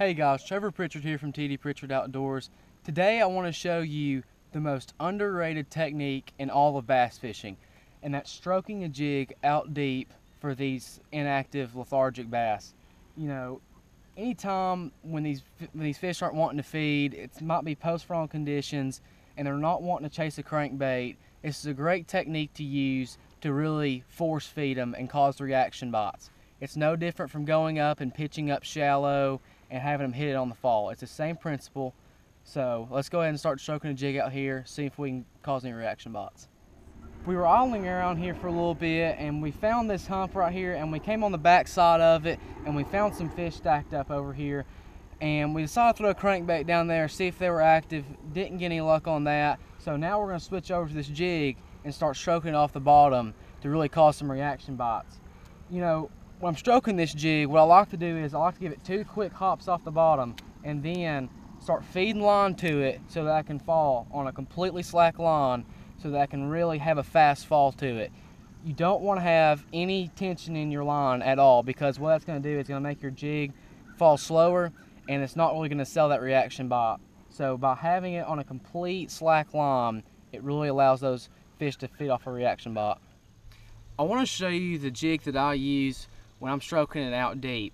Hey guys, Trevor Pritchard here from TD Pritchard Outdoors. Today I want to show you the most underrated technique in all of bass fishing, and that's stroking a jig out deep for these inactive lethargic bass. You know, anytime when these fish aren't wanting to feed, it might be post-spawn conditions and they're not wanting to chase a crankbait, this is a great technique to use to really force feed them and cause reaction bites. It's no different from going up and pitching up shallow and having them hit it on the fall. It's the same principle. So let's go ahead and start stroking a jig out here, see if we can cause any reaction bites. We were idling around here for a little bit and we found this hump right here, and we came on the back side of it and we found some fish stacked up over here, and we decided to throw a crankbait down there, see if they were active. Didn't get any luck on that. So now we're going to switch over to this jig and start stroking it off the bottom to really cause some reaction bites. You know, when I'm stroking this jig, what I like to do is I like to give it 2 quick hops off the bottom and then start feeding line to it so that I can fall on a completely slack line so that I can really have a fast fall to it. You don't want to have any tension in your line at all, because what that's going to do is going to make your jig fall slower and it's not really going to sell that reaction bite. So by having it on a complete slack line, it really allows those fish to feed off a reaction bite. I want to show you the jig that I use when I'm stroking it out deep.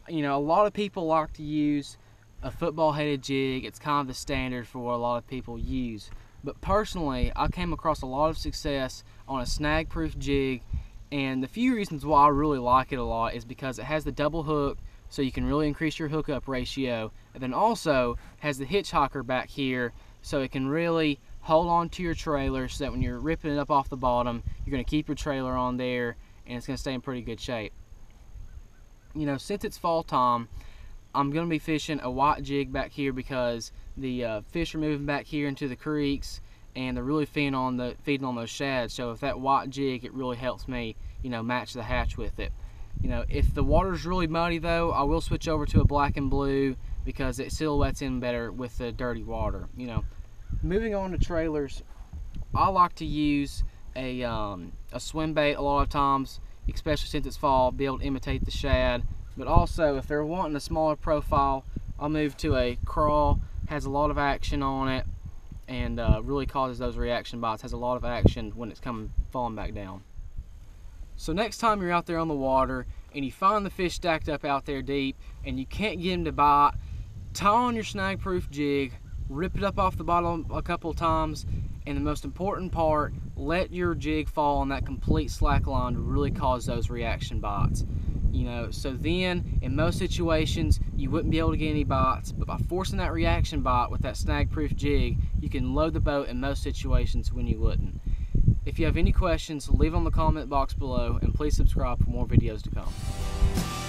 You know, a lot of people like to use a football headed jig. It's kind of the standard for what a lot of people use. But personally, I came across a lot of success on a snag proof jig, and the few reasons why I really like it a lot is because it has the double hook, so you can really increase your hookup ratio, and then also has the hitchhiker back here, so it can really hold on to your trailer so that when you're ripping it up off the bottom, you're going to keep your trailer on there and it's going to stay in pretty good shape. You know, since it's fall time, I'm going to be fishing a white jig back here because the fish are moving back here into the creeks and they're really feeding on those shads. So with that white jig, it really helps me, you know, match the hatch with it. You know, if the water's really muddy though, I will switch over to a black and blue because it silhouettes in better with the dirty water. You know, moving on to trailers, I like to use a swim bait a lot of times, especially since it's fall, be able to imitate the shad. But also, if they're wanting a smaller profile, I'll move to a crawl. Has a lot of action on it and really causes those reaction bites. Has a lot of action when it's falling back down. So next time you're out there on the water and you find the fish stacked up out there deep and you can't get them to bite, tie on your snag proof jig, rip it up off the bottom a couple of times, and the most important part, let your jig fall on that complete slack line to really cause those reaction bites. You know, so then in most situations you wouldn't be able to get any bites, but by forcing that reaction bite with that snag proof jig, you can load the boat in most situations when you wouldn't. If you have any questions, leave them in the comment box below, and please subscribe for more videos to come.